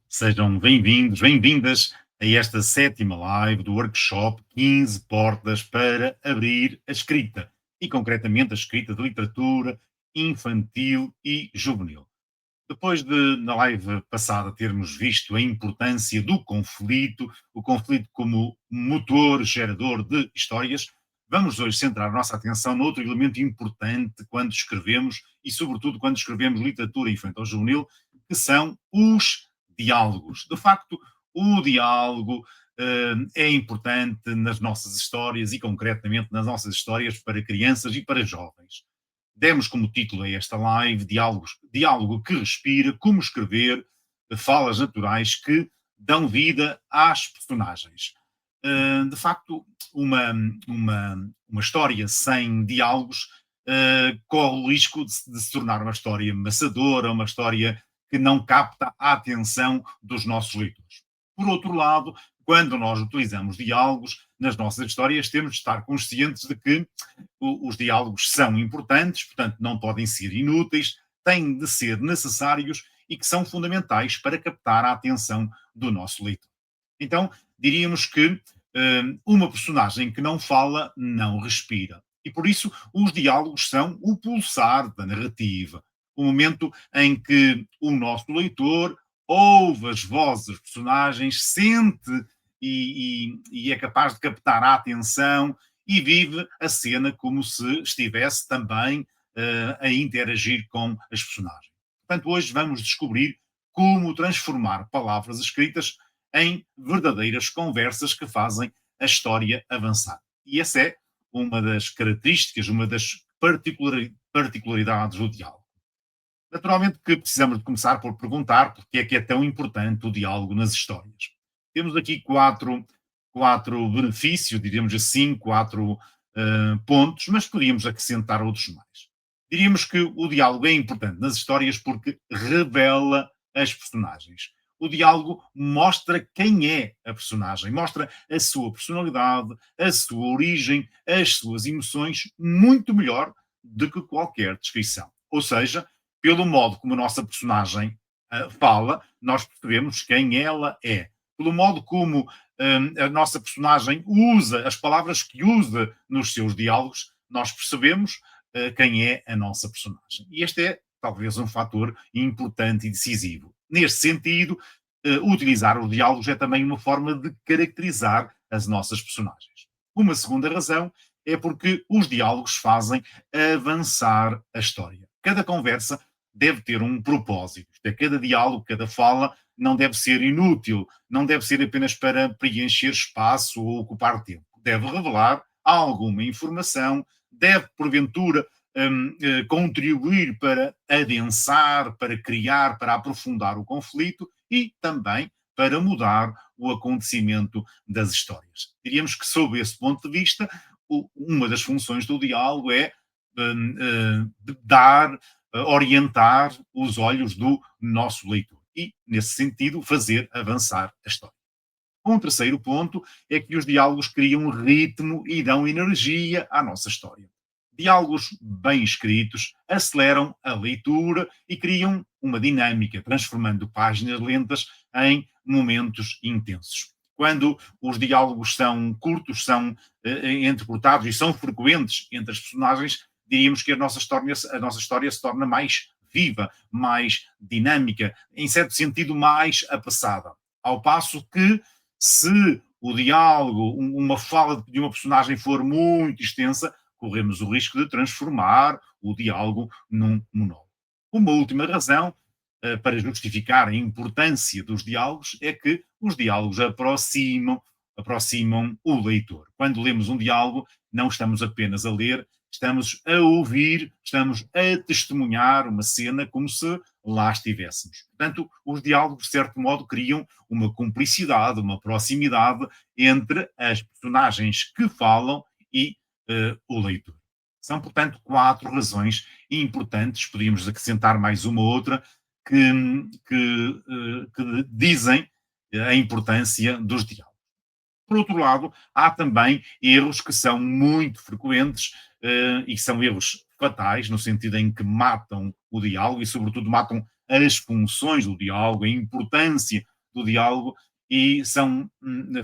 Sejam bem-vindos, bem-vindas a esta sétima live do workshop 15 portas para abrir a escrita, e concretamente a escrita de literatura infantil e juvenil. Depois de, na live passada, termos visto a importância do conflito, o conflito como motor, gerador de histórias, vamos hoje centrar a nossa atenção noutro elemento importante quando escrevemos, e sobretudo quando escrevemos literatura infantil ou juvenil, que são os diálogos. De facto, o diálogo é importante nas nossas histórias e concretamente nas nossas histórias para crianças e para jovens. Demos como título a esta live Diálogo que respira, como escrever falas naturais que dão vida às personagens. De facto, uma, uma história sem diálogos corre o risco de se tornar uma história maçadora, uma história que não capta a atenção dos nossos leitores. Por outro lado, quando nós utilizamos diálogos nas nossas histórias, temos de estar conscientes de que os diálogos são importantes, portanto, não podem ser inúteis, têm de ser necessários e que são fundamentais para captar a atenção do nosso leitor. Então, diríamos que uma personagem que não fala não respira. E por isso os diálogos são o pulsar da narrativa, o momento em que o nosso leitor ouve as vozes dos personagens, sente e é capaz de captar a atenção e vive a cena como se estivesse também a interagir com as personagens. Portanto, hoje vamos descobrir como transformar palavras escritas em verdadeiras conversas que fazem a história avançar. E essa é uma das características, uma das particularidades do diálogo. Naturalmente que precisamos de começar por perguntar porque é que é tão importante o diálogo nas histórias. Temos aqui quatro benefícios, diríamos assim, quatro pontos, mas podíamos acrescentar outros mais. Diríamos que o diálogo é importante nas histórias porque revela as personagens. O diálogo mostra quem é a personagem, mostra a sua personalidade, a sua origem, as suas emoções, muito melhor do que qualquer descrição. Ou seja, pelo modo como a nossa personagem fala, nós percebemos quem ela é. Pelo modo como a nossa personagem usa as palavras que usa nos seus diálogos, nós percebemos quem é a nossa personagem. E este é talvez um fator importante e decisivo. Neste sentido, utilizar os diálogos é também uma forma de caracterizar as nossas personagens. Uma segunda razão é porque os diálogos fazem avançar a história. Cada conversa deve ter um propósito. Cada diálogo, cada fala não deve ser inútil, não deve ser apenas para preencher espaço ou ocupar tempo. Deve revelar alguma informação, deve, porventura, contribuir para adensar, para criar, para aprofundar o conflito e também para mudar o acontecimento das histórias. Diríamos que, sob esse ponto de vista, uma das funções do diálogo é dar, orientar os olhos do nosso leitor e, nesse sentido, fazer avançar a história. Um terceiro ponto é que os diálogos criam ritmo e dão energia à nossa história. Diálogos bem escritos aceleram a leitura e criam uma dinâmica, transformando páginas lentas em momentos intensos. Quando os diálogos são curtos, são entrecortados e são frequentes entre as personagens, diríamos que a nossa história se torna mais viva, mais dinâmica, em certo sentido, mais apressada. Ao passo que se o diálogo, uma fala de uma personagem for muito extensa, corremos o risco de transformar o diálogo num monólogo. Uma última razão para justificar a importância dos diálogos é que os diálogos aproximam o leitor. Quando lemos um diálogo, não estamos apenas a ler, estamos a ouvir, estamos a testemunhar uma cena como se lá estivéssemos. Portanto, os diálogos, de certo modo, criam uma cumplicidade, uma proximidade entre as personagens que falam e o leitor. São, portanto, quatro razões importantes, podíamos acrescentar mais uma ou outra, que dizem a importância dos diálogos. Por outro lado, há também erros que são muito frequentes e são erros fatais, no sentido em que matam o diálogo e, sobretudo, matam as funções do diálogo, a importância do diálogo e são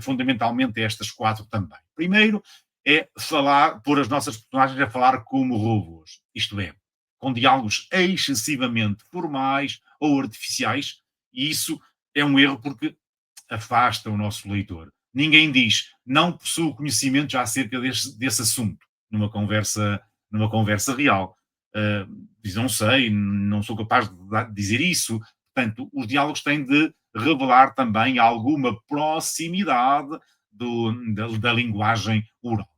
fundamentalmente estas quatro também. Primeiro é falar, pôr as nossas personagens a falar como robôs, isto é, com diálogos excessivamente formais ou artificiais, e isso é um erro porque afasta o nosso leitor. Ninguém diz, não possuo conhecimento já acerca desse assunto, numa conversa real. Diz, não sei, não sou capaz de dizer isso. Portanto, os diálogos têm de revelar também alguma proximidade da linguagem oral.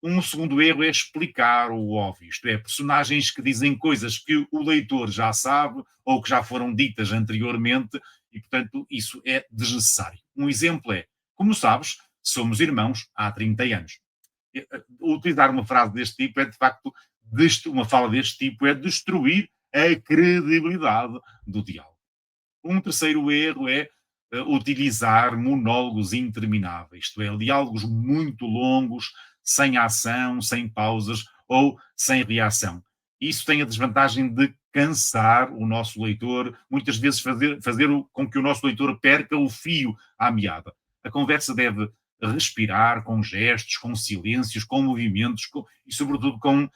Um segundo erro é explicar o óbvio, isto é, personagens que dizem coisas que o leitor já sabe ou que já foram ditas anteriormente e, portanto, isso é desnecessário. Um exemplo é, como sabes, somos irmãos há 30 anos. Utilizar uma frase deste tipo é, de facto, uma fala deste tipo é destruir a credibilidade do diálogo. Um terceiro erro é utilizar monólogos intermináveis, isto é, diálogos muito longos, sem ação, sem pausas ou sem reação. Isso tem a desvantagem de cansar o nosso leitor, muitas vezes fazer com que o nosso leitor perca o fio à meada. A conversa deve respirar com gestos, com silêncios, com movimentos e, sobretudo, com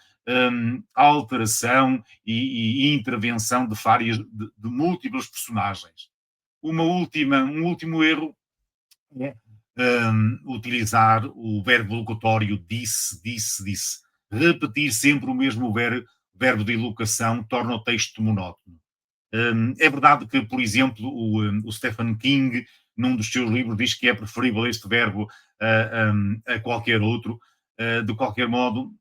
alteração e intervenção de múltiplas personagens. Um último erro é utilizar o verbo locutório disse, disse, disse. Repetir sempre o mesmo verbo de elocução torna o texto monótono. É verdade que, por exemplo, o Stephen King, num dos seus livros, diz que é preferível este verbo a qualquer outro. De qualquer modo,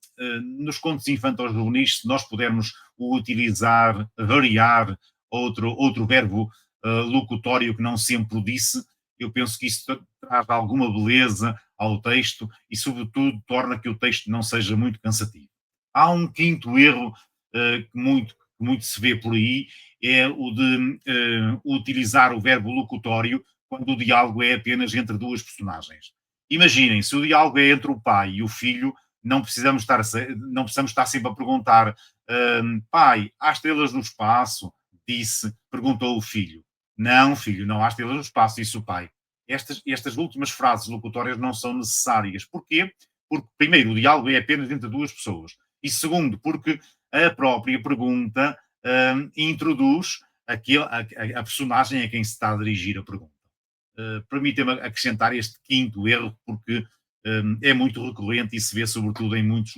nos contos infantis juvenis, se nós pudermos utilizar, variar outro verbo locutório que não sempre o disse, eu penso que isso traz alguma beleza ao texto e, sobretudo, torna que o texto não seja muito cansativo. Há um quinto erro que muito se vê por aí, é o de utilizar o verbo locutório quando o diálogo é apenas entre duas personagens. Imaginem, se o diálogo é entre o pai e o filho, não precisamos estar sempre a perguntar: pai, há estrelas no espaço? Perguntou o filho. Não, filho, não há estrelas no espaço, disse o pai. Estas últimas frases locutórias não são necessárias. Porquê? Porque, primeiro, o diálogo é apenas entre duas pessoas. E segundo, porque a própria pergunta introduz a personagem a quem se está a dirigir a pergunta. Permita-me acrescentar este quinto erro, porque é muito recorrente e se vê sobretudo em muitos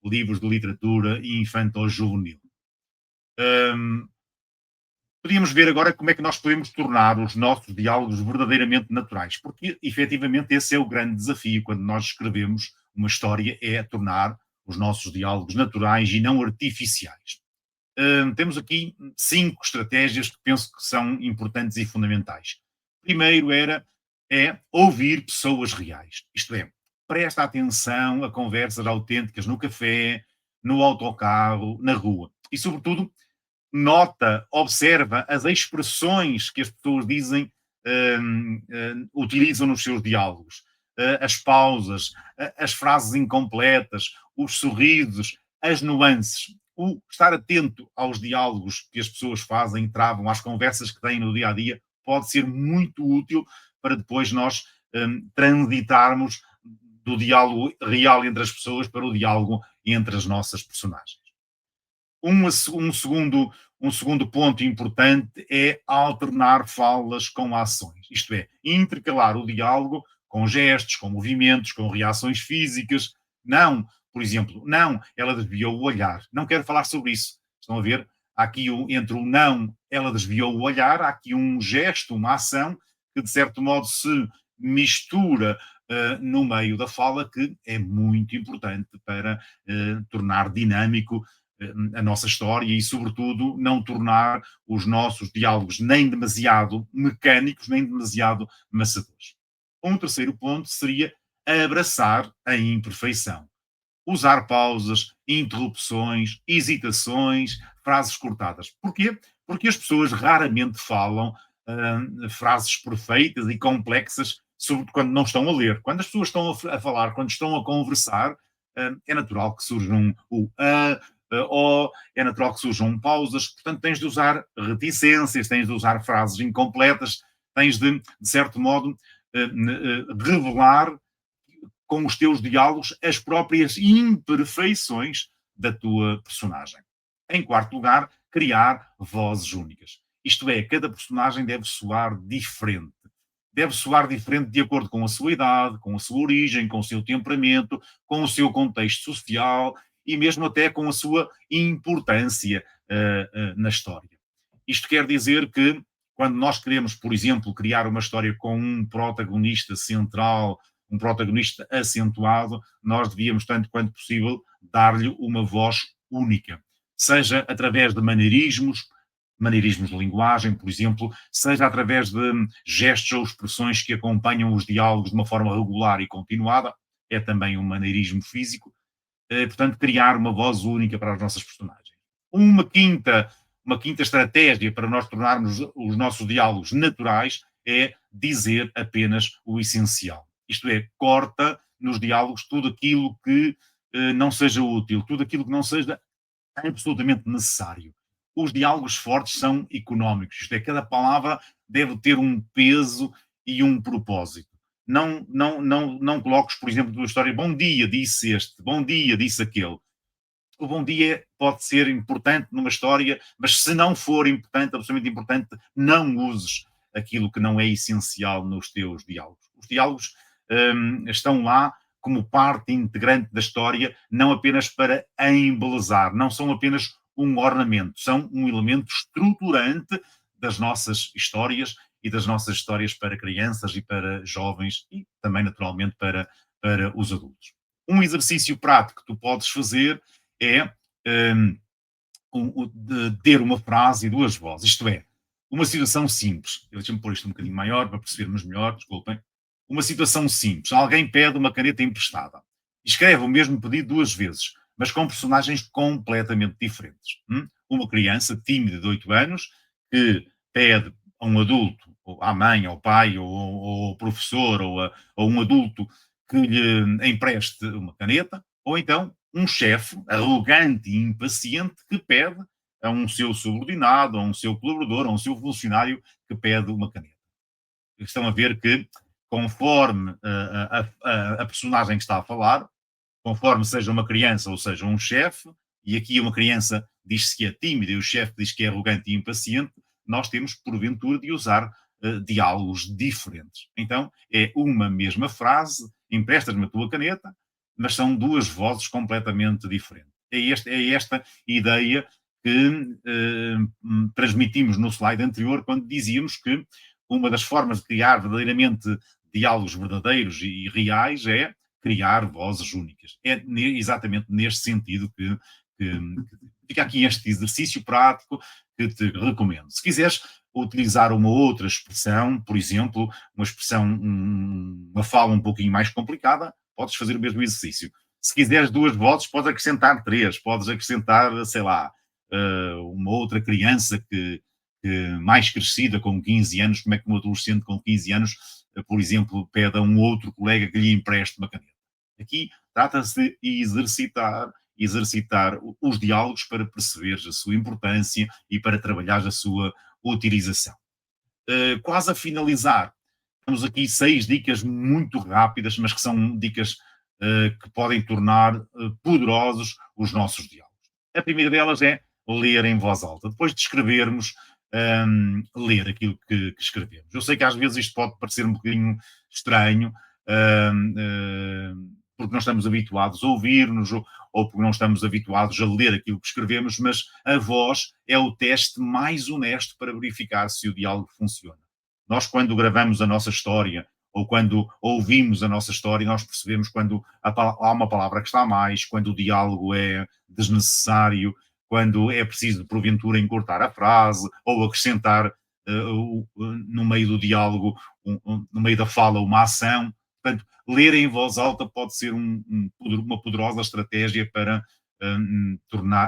livros de literatura infanto-juvenil. Um, Podíamos ver agora como é que nós podemos tornar os nossos diálogos verdadeiramente naturais, porque efetivamente esse é o grande desafio quando nós escrevemos uma história, é tornar os nossos diálogos naturais e não artificiais. Temos aqui 5 estratégias que penso que são importantes e fundamentais. Primeiro é ouvir pessoas reais, isto é, presta atenção a conversas autênticas no café, no autocarro, na rua e, sobretudo, nota, observa as expressões que as pessoas dizem, utilizam nos seus diálogos, as pausas, as frases incompletas, os sorrisos, as nuances. O estar atento aos diálogos que as pessoas fazem, travam, às conversas que têm no dia a dia, pode ser muito útil para depois nós transitarmos do diálogo real entre as pessoas para o diálogo entre as nossas personagens. Um segundo ponto importante é alternar falas com ações, isto é, intercalar o diálogo com gestos, com movimentos, com reações físicas. Não, por exemplo, não, ela desviou o olhar. Não quero falar sobre isso. Estão a ver? Há aqui entre o não, ela desviou o olhar, há aqui um gesto, uma ação que de certo modo se mistura no meio da fala, que é muito importante para tornar dinâmico a nossa história e, sobretudo, não tornar os nossos diálogos nem demasiado mecânicos, nem demasiado maçadores. Um terceiro ponto seria abraçar a imperfeição. Usar pausas, interrupções, hesitações, frases cortadas. Porquê? Porque as pessoas raramente falam frases perfeitas e complexas, sobretudo quando não estão a ler. Quando as pessoas estão a falar, quando estão a conversar, é natural que surjam ou é natural que surjam pausas, portanto tens de usar reticências, tens de usar frases incompletas, tens de certo modo, revelar com os teus diálogos as próprias imperfeições da tua personagem. Em quarto lugar, criar vozes únicas. Isto é, cada personagem deve soar diferente. Deve soar diferente de acordo com a sua idade, com a sua origem, com o seu temperamento, com o seu contexto social e mesmo até com a sua importância na história. Isto quer dizer que quando nós queremos, por exemplo, criar uma história com um protagonista central, um protagonista acentuado, nós devíamos, tanto quanto possível, dar-lhe uma voz única. Seja através de maneirismos de linguagem, por exemplo, seja através de gestos ou expressões que acompanham os diálogos de uma forma regular e continuada, é também um maneirismo físico, portanto, criar uma voz única para as nossas personagens. Uma quinta, uma quinta estratégia para nós tornarmos os nossos diálogos naturais é dizer apenas o essencial. Isto é, corta nos diálogos tudo aquilo que não seja útil, tudo aquilo que não seja absolutamente necessário. Os diálogos fortes são económicos, isto é, cada palavra deve ter um peso e um propósito. Não coloques, por exemplo, na história, bom dia, disse este, bom dia, disse aquele. O bom dia pode ser importante numa história, mas se não for importante, absolutamente importante, não uses aquilo que não é essencial nos teus diálogos. Os diálogos estão lá como parte integrante da história, não apenas para a embelezar, não são apenas um ornamento, são um elemento estruturante das nossas histórias e das nossas histórias para crianças e para jovens e também, naturalmente, para os adultos. Um exercício prático que tu podes fazer é hum, de ter uma frase e duas vozes, isto é, uma situação simples. Deixa-me pôr isto um bocadinho maior para percebermos melhor, desculpem. Uma situação simples. Alguém pede uma caneta emprestada. Escreve o mesmo pedido duas vezes, mas com personagens completamente diferentes. Uma criança tímida de 8 anos que pede a um adulto, ou à mãe, ao pai, ou ao professor, ou um adulto que lhe empreste uma caneta, ou então um chefe arrogante e impaciente que pede a um seu subordinado, a um seu colaborador, a um seu funcionário que pede uma caneta. Estão a ver que, conforme a personagem que está a falar, conforme seja uma criança ou seja um chefe, e aqui uma criança diz-se que é tímida e o chefe diz que é arrogante e impaciente, nós temos, porventura, de usar diálogos diferentes. Então, é uma mesma frase, emprestas-me a tua caneta, mas são duas vozes completamente diferentes. É esta ideia que transmitimos no slide anterior, quando dizíamos que uma das formas de criar verdadeiramente diálogos verdadeiros e reais é criar vozes únicas. É exatamente neste sentido que fica aqui este exercício prático que te recomendo. Se quiseres utilizar uma outra expressão, por exemplo, uma expressão, uma fala um pouquinho mais complicada, podes fazer o mesmo exercício. Se quiseres duas vozes, podes acrescentar três, podes acrescentar, sei lá, uma outra criança que mais crescida, com 15 anos, como é que um adolescente com 15 anos, por exemplo, pede a um outro colega que lhe empreste uma caneta. Aqui trata-se de exercitar os diálogos para perceberes a sua importância e para trabalhar a sua utilização. Quase a finalizar, temos aqui 6 dicas muito rápidas, mas que são dicas que podem tornar poderosos os nossos diálogos. A primeira delas é ler em voz alta. Depois de escrevermos, ler aquilo que escrevemos. Eu sei que às vezes isto pode parecer um bocadinho estranho, porque não estamos habituados a ouvir-nos ou porque não estamos habituados a ler aquilo que escrevemos, mas a voz é o teste mais honesto para verificar se o diálogo funciona. Nós, quando gravamos a nossa história ou quando ouvimos a nossa história, nós percebemos quando há uma palavra que está a mais, quando o diálogo é desnecessário, quando é preciso, porventura, encurtar a frase ou acrescentar no meio do diálogo, no meio da fala, uma ação. Portanto, ler em voz alta pode ser uma poderosa estratégia para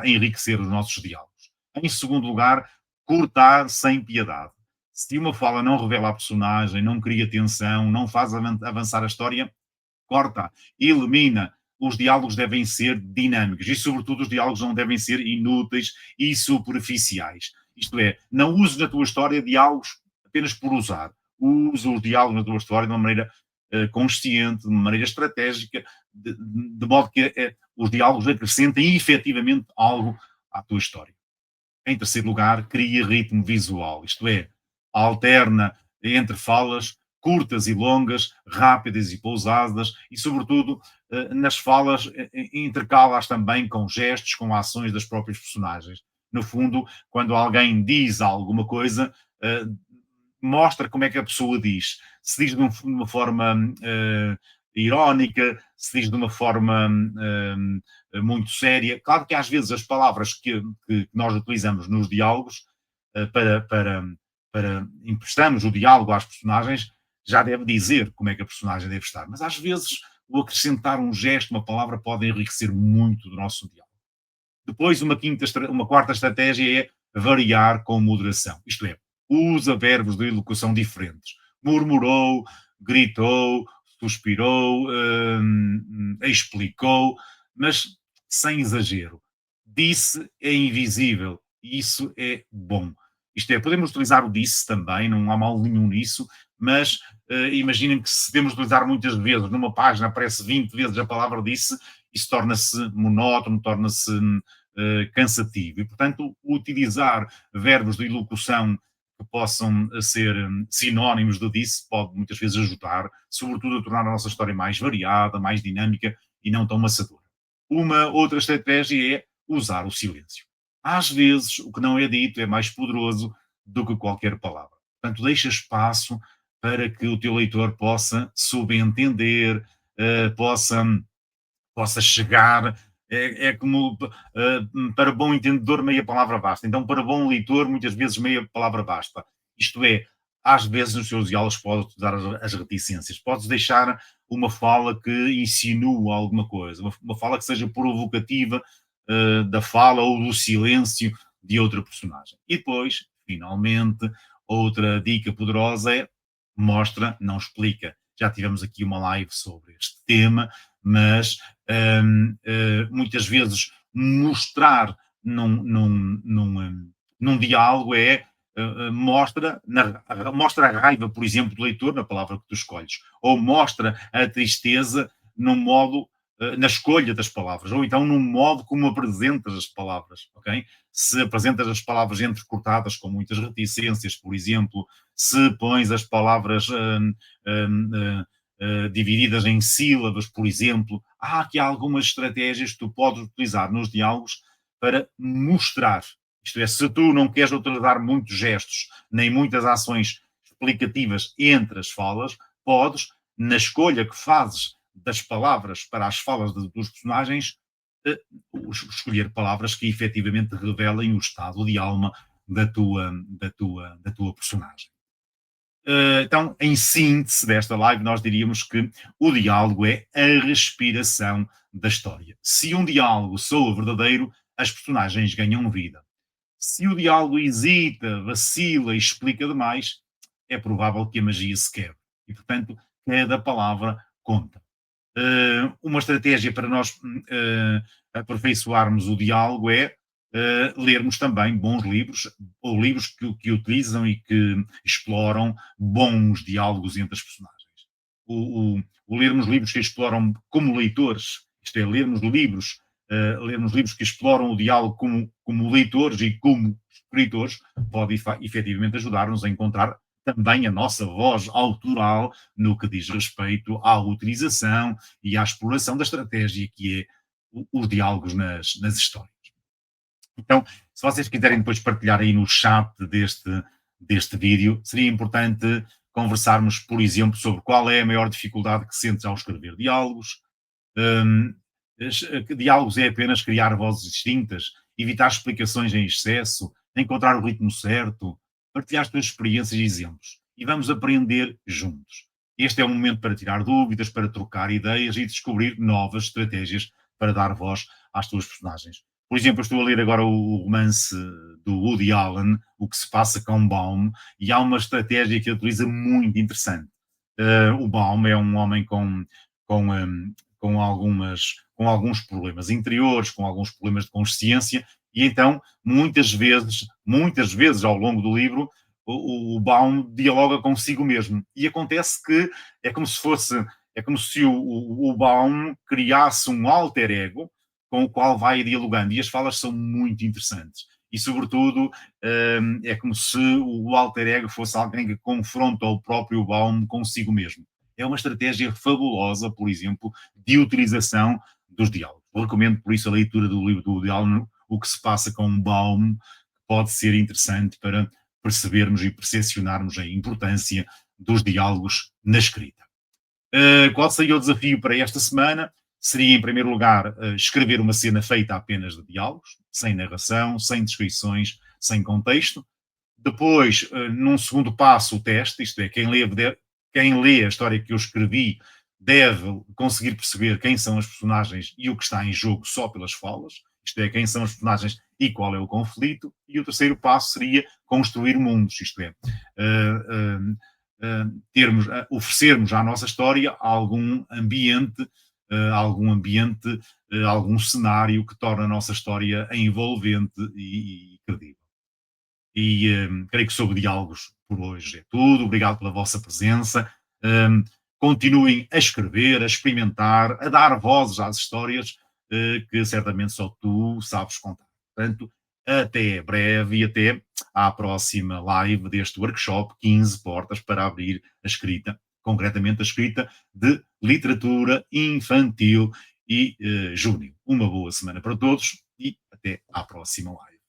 enriquecer os nossos diálogos. Em segundo lugar, cortar sem piedade. Se uma fala não revela a personagem, não cria tensão, não faz avançar a história, corta, elimina. Os diálogos devem ser dinâmicos e, sobretudo, os diálogos não devem ser inúteis e superficiais. Isto é, não uses na tua história diálogos apenas por usar. usa os diálogos na tua história de uma maneira consciente, de uma maneira estratégica, de modo que os diálogos acrescentem efetivamente algo à tua história. Em terceiro lugar, cria ritmo visual, isto é, alterna entre falas curtas e longas, rápidas e pousadas, e, sobretudo, nas falas, intercala-as também com gestos, com ações das próprias personagens. No fundo, quando alguém diz alguma coisa, eh, mostra como é que a pessoa diz. Se diz de uma forma irónica, se diz de uma forma muito séria. Claro que às vezes as palavras que nós utilizamos nos diálogos para emprestamos o diálogo às personagens já deve dizer como é que a personagem deve estar. Mas às vezes o acrescentar um gesto, uma palavra, pode enriquecer muito do nosso diálogo. Depois, uma quarta estratégia é variar com moderação. Isto é, usa verbos de elocução diferentes. Murmurou, gritou, suspirou, explicou, mas sem exagero. Disse é invisível. Isso é bom. Isto é, podemos utilizar o disse também, não há mal nenhum nisso, mas imaginem que se temos de utilizar muitas vezes, numa página aparece 20 vezes a palavra disse, isso torna-se monótono, torna-se cansativo. E, portanto, utilizar verbos de elocução que possam ser sinónimos de disse pode muitas vezes ajudar, sobretudo a tornar a nossa história mais variada, mais dinâmica e não tão maçadora. Uma outra estratégia é usar o silêncio. Às vezes, o que não é dito é mais poderoso do que qualquer palavra. Portanto, deixa espaço para que o teu leitor possa subentender, possa chegar. É como para bom entendedor, meia palavra basta. Então, para bom leitor, muitas vezes meia palavra basta. Isto é, às vezes nos seus diálogos podes usar as reticências, podes deixar uma fala que insinua alguma coisa, uma fala que seja provocativa da fala ou do silêncio de outra personagem. E depois, finalmente, outra dica poderosa é mostra, não explica. Já tivemos aqui uma live sobre este tema, mas muitas vezes mostrar num diálogo mostra a raiva, por exemplo, do leitor na palavra que tu escolhes, ou mostra a tristeza num modo, na escolha das palavras, ou então num modo como apresentas as palavras, ok? Se apresentas as palavras entrecortadas com muitas reticências, por exemplo, se pões as palavras divididas em sílabas, por exemplo. Há aqui algumas estratégias que tu podes utilizar nos diálogos para mostrar. Isto é, se tu não queres utilizar muitos gestos, nem muitas ações explicativas entre as falas, podes, na escolha que fazes das palavras para as falas dos personagens, eh, escolher palavras que efetivamente revelem o estado de alma da tua personagem. Então, em síntese desta live, nós diríamos que o diálogo é a respiração da história. Se um diálogo soa verdadeiro, as personagens ganham vida. Se o diálogo hesita, vacila e explica demais, é provável que a magia se quebre. E, portanto, cada palavra conta. Uma estratégia para nós aperfeiçoarmos o diálogo é lermos também bons livros, ou livros que utilizam e que exploram bons diálogos entre as personagens. O lermos livros que exploram como leitores, isto é, lermos livros que exploram o diálogo como leitores e como escritores, pode efetivamente ajudar-nos a encontrar também a nossa voz autoral no que diz respeito à utilização e à exploração da estratégia que é os diálogos nas histórias. Então, se vocês quiserem depois partilhar aí no chat deste vídeo, seria importante conversarmos, por exemplo, sobre qual é a maior dificuldade que sentes ao escrever diálogos. Hum, que diálogos é apenas criar vozes distintas, evitar explicações em excesso, encontrar o ritmo certo, partilhar as tuas experiências e exemplos. E vamos aprender juntos. Este é o momento para tirar dúvidas, para trocar ideias e descobrir novas estratégias para dar voz às tuas personagens. Por exemplo, eu estou a ler agora o romance do Woody Allen, O que se passa com Baum, e há uma estratégia que ele utiliza muito interessante. O Baum é um homem com, um, com alguns problemas interiores, com alguns problemas de consciência, e então, muitas vezes ao longo do livro, o Baum dialoga consigo mesmo. E acontece que é como se fosse, é como se o Baum criasse um alter ego com o qual vai dialogando. E as falas são muito interessantes. E, sobretudo, é como se o alter ego fosse alguém que confronta o próprio Baum consigo mesmo. É uma estratégia fabulosa, por exemplo, de utilização dos diálogos. Eu recomendo, por isso, a leitura do livro do diálogo, O que se passa com um Baum, pode ser interessante para percebermos e percepcionarmos a importância dos diálogos na escrita. Qual seria o desafio para esta semana? Seria, em primeiro lugar, escrever uma cena feita apenas de diálogos, sem narração, sem descrições, sem contexto. Depois, num segundo passo, o teste, isto é, quem lê a história que eu escrevi deve conseguir perceber quem são os personagens e o que está em jogo só pelas falas, isto é, quem são os personagens e qual é o conflito. E o terceiro passo seria construir mundos, isto é, oferecermos à nossa história algum cenário que torne a nossa história envolvente e credível. Creio que sobre diálogos por hoje é tudo. Obrigado pela vossa presença. Continuem a escrever, a experimentar, a dar vozes às histórias que certamente só tu sabes contar. Portanto, até breve e até à próxima live deste workshop 15 portas para abrir a escrita, concretamente a escrita de literatura infantil e juvenil. Uma boa semana para todos e até à próxima live.